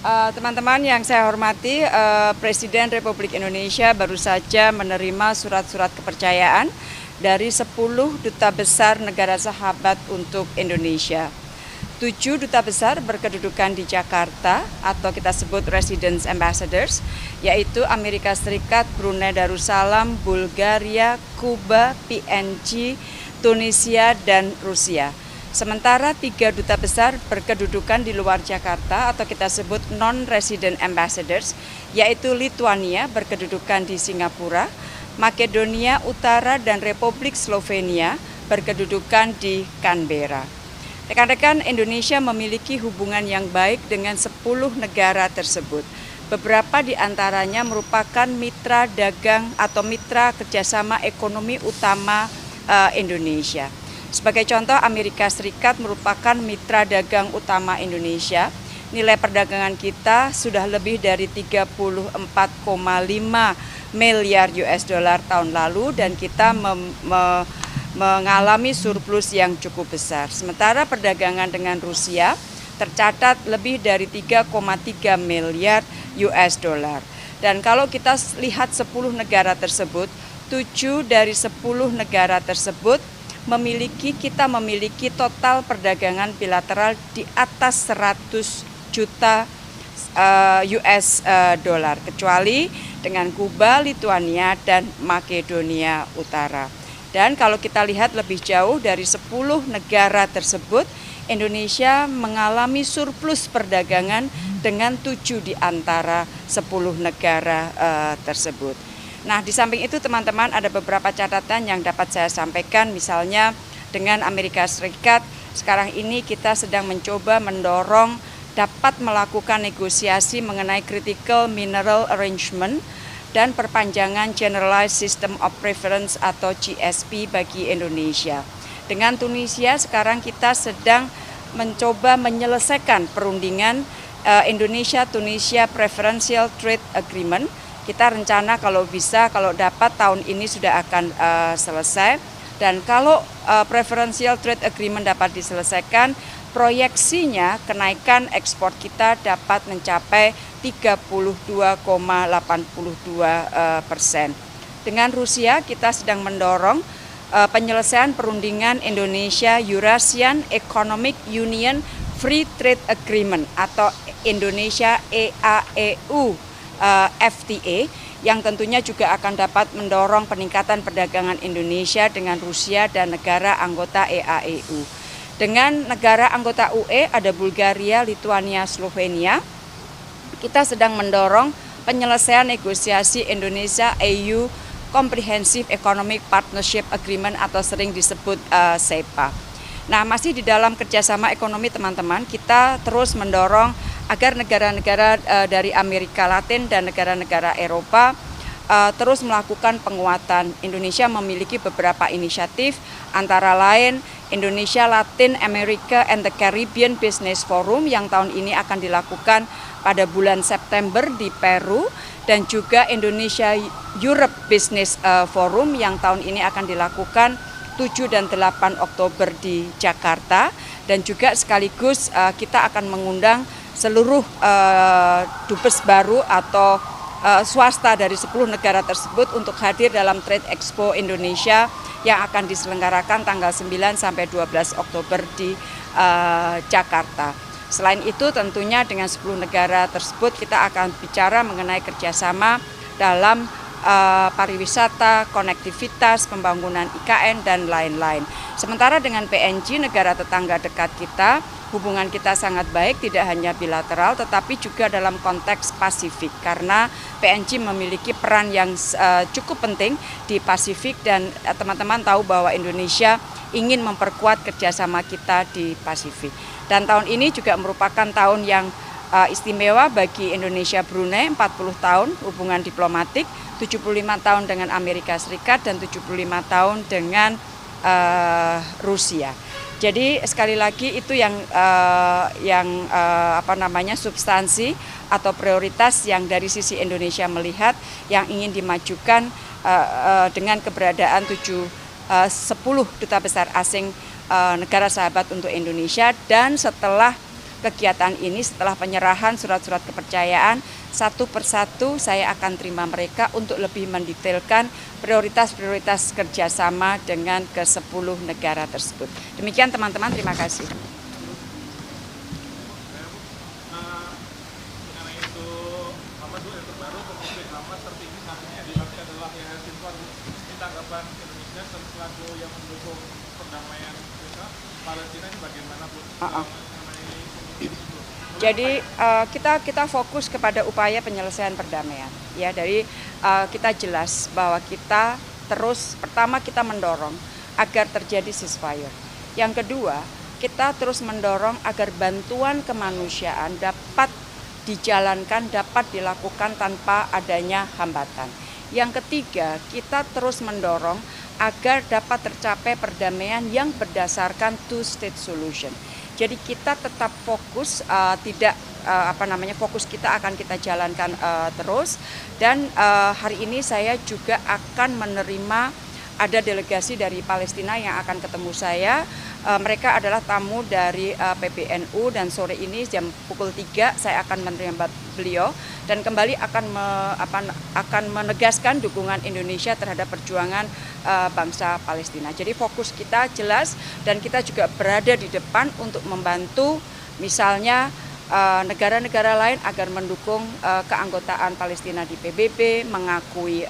Teman-teman yang saya hormati, Presiden Republik Indonesia baru saja menerima surat-surat kepercayaan dari 10 duta besar negara sahabat untuk Indonesia. 7 duta besar berkedudukan di Jakarta atau kita sebut Residence Ambassadors, yaitu Amerika Serikat, Brunei Darussalam, Bulgaria, Kuba, PNG, Tunisia, dan Rusia. Sementara 3 duta besar berkedudukan di luar Jakarta atau kita sebut non-resident ambassadors, yaitu Lituania berkedudukan di Singapura, Makedonia Utara dan Republik Slovenia berkedudukan di Canberra. Rekan-rekan, Indonesia memiliki hubungan yang baik dengan 10 negara tersebut. Beberapa di antaranya merupakan mitra dagang atau mitra kerjasama ekonomi utama Indonesia. Sebagai contoh, Amerika Serikat merupakan mitra dagang utama Indonesia. Nilai perdagangan kita sudah lebih dari 34,5 miliar US dollar tahun lalu dan kita mengalami surplus yang cukup besar. Sementara perdagangan dengan Rusia tercatat lebih dari 3,3 miliar US dollar. Dan kalau kita lihat 10 negara tersebut, 7 dari 10 negara tersebut kita memiliki total perdagangan bilateral di atas 100 juta US dollar, kecuali dengan Kuba, Lituania, dan Makedonia Utara. Dan kalau kita lihat lebih jauh dari 10 negara tersebut, Indonesia mengalami surplus perdagangan dengan 7 di antara 10 negara tersebut. Nah, di samping itu teman-teman ada beberapa catatan yang dapat saya sampaikan, misalnya dengan Amerika Serikat, sekarang ini kita sedang mencoba mendorong dapat melakukan negosiasi mengenai Critical Mineral Arrangement dan perpanjangan Generalized System of Preference atau GSP bagi Indonesia. Dengan Tunisia sekarang kita sedang mencoba menyelesaikan perundingan Indonesia-Tunisia Preferential Trade Agreement. Kita rencana kalau dapat tahun ini sudah akan selesai. Dan kalau Preferential Trade Agreement dapat diselesaikan, proyeksinya kenaikan ekspor kita dapat mencapai 32,82%. Dengan Rusia kita sedang mendorong penyelesaian perundingan Indonesia Eurasian Economic Union Free Trade Agreement atau Indonesia EAEU FTA yang tentunya juga akan dapat mendorong peningkatan perdagangan Indonesia dengan Rusia dan negara anggota EAEU. Dengan negara anggota UE ada Bulgaria, Lituania, Slovenia. Kita sedang mendorong penyelesaian negosiasi Indonesia EU Comprehensive Economic Partnership Agreement atau sering disebut CEPA. Nah, masih di dalam kerjasama ekonomi teman-teman, kita terus mendorong agar negara-negara dari Amerika Latin dan negara-negara Eropa terus melakukan penguatan. Indonesia memiliki beberapa inisiatif, antara lain Indonesia Latin America and the Caribbean Business Forum yang tahun ini akan dilakukan pada bulan September di Peru, dan juga Indonesia Europe Business Forum yang tahun ini akan dilakukan 7 dan 8 Oktober di Jakarta, dan juga sekaligus kita akan mengundang seluruh dubes baru atau swasta dari 10 negara tersebut untuk hadir dalam Trade Expo Indonesia yang akan diselenggarakan tanggal 9 sampai 12 Oktober di Jakarta. Selain itu tentunya dengan 10 negara tersebut kita akan bicara mengenai kerjasama dalam pariwisata, konektivitas, pembangunan IKN, dan lain-lain. Sementara dengan PNG, negara tetangga dekat kita, hubungan kita sangat baik, tidak hanya bilateral tetapi juga dalam konteks Pasifik, karena PNG memiliki peran yang cukup penting di Pasifik, dan teman-teman tahu bahwa Indonesia ingin memperkuat kerjasama kita di Pasifik. Dan tahun ini juga merupakan tahun yang istimewa bagi Indonesia Brunei, 40 tahun hubungan diplomatik, 75 tahun dengan Amerika Serikat dan 75 tahun dengan Rusia. Jadi sekali lagi itu yang substansi atau prioritas yang dari sisi Indonesia melihat yang ingin dimajukan dengan keberadaan 10 duta besar asing negara sahabat untuk Indonesia. Dan setelah kegiatan ini setelah penyerahan surat-surat kepercayaan, satu persatu saya akan terima mereka untuk lebih mendetailkan prioritas-prioritas kerjasama dengan ke-10 negara tersebut. Demikian teman-teman, terima kasih. Tanggapan Indonesia selaku yang mendukung perdamaian Palestina ini bagaimana, Bu? Jadi kita fokus kepada upaya penyelesaian perdamaian. Ya, dari kita jelas bahwa kita terus pertama kita mendorong agar terjadi ceasefire. Yang kedua, kita terus mendorong agar bantuan kemanusiaan dapat dijalankan, dapat dilakukan tanpa adanya hambatan. Yang ketiga, kita terus mendorong agar dapat tercapai perdamaian yang berdasarkan two-state solution. Jadi kita tetap fokus, fokus kita akan kita jalankan terus. Dan hari ini saya juga akan menerima ada delegasi dari Palestina yang akan ketemu saya. Mereka adalah tamu dari PBNU dan sore ini jam pukul 3 saya akan menerima beliau dan kembali akan menegaskan dukungan Indonesia terhadap perjuangan bangsa Palestina. Jadi fokus kita jelas dan kita juga berada di depan untuk membantu misalnya negara-negara lain agar mendukung keanggotaan Palestina di PBB, mengakui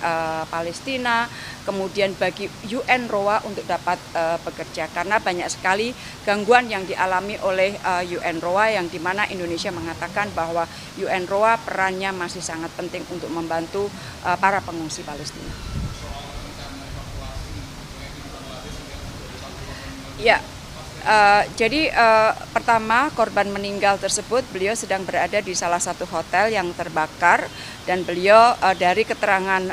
Palestina, kemudian bagi UNRWA untuk dapat bekerja karena banyak sekali gangguan yang dialami oleh UNRWA yang dimana Indonesia mengatakan bahwa UNRWA perannya masih sangat penting untuk membantu para pengungsi Palestina. Ya. Jadi pertama korban meninggal tersebut beliau sedang berada di salah satu hotel yang terbakar dan beliau dari keterangan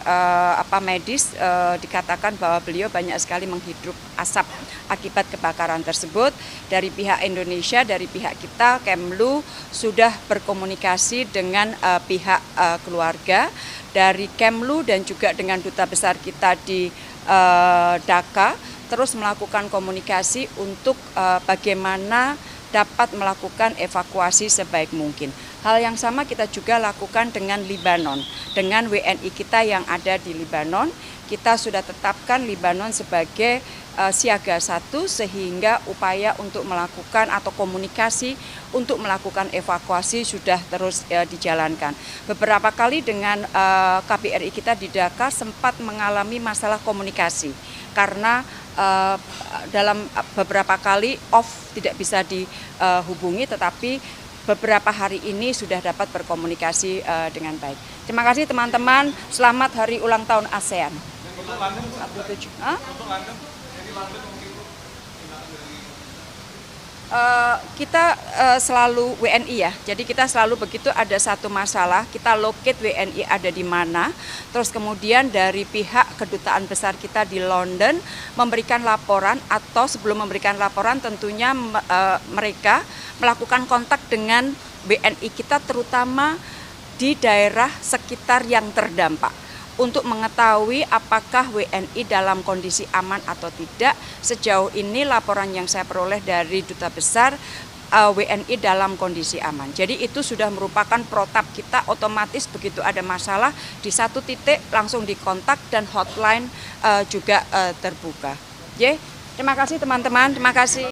medis dikatakan bahwa beliau banyak sekali menghirup asap akibat kebakaran tersebut. Dari pihak Indonesia, dari pihak kita Kemlu sudah berkomunikasi dengan pihak keluarga dari Kemlu dan juga dengan duta besar kita di Dhaka. Terus melakukan komunikasi untuk bagaimana dapat melakukan evakuasi sebaik mungkin. Hal yang sama kita juga lakukan dengan Libanon, dengan WNI kita yang ada di Libanon. Kita sudah tetapkan Libanon sebagai siaga 1 sehingga upaya untuk melakukan atau komunikasi untuk melakukan evakuasi sudah terus dijalankan. Beberapa kali dengan KBRI kita di Dhaka sempat mengalami masalah komunikasi karena dalam beberapa kali tidak bisa dihubungi, tetapi beberapa hari ini sudah dapat berkomunikasi dengan baik. Terima kasih teman-teman, selamat hari ulang tahun ASEAN. Untuk London, 17. Untuk London, jadi London mungkin kita selalu WNI ya, jadi kita selalu begitu ada satu masalah, kita locate WNI ada di mana, terus kemudian dari pihak kedutaan besar kita di London memberikan laporan atau sebelum memberikan laporan tentunya mereka melakukan kontak dengan WNI kita terutama di daerah sekitar yang terdampak. Untuk mengetahui apakah WNI dalam kondisi aman atau tidak. Sejauh ini laporan yang saya peroleh dari duta besar WNI dalam kondisi aman. Jadi itu sudah merupakan protap kita, otomatis begitu ada masalah di satu titik langsung dikontak dan hotline juga terbuka. Terima kasih teman-teman, terima kasih.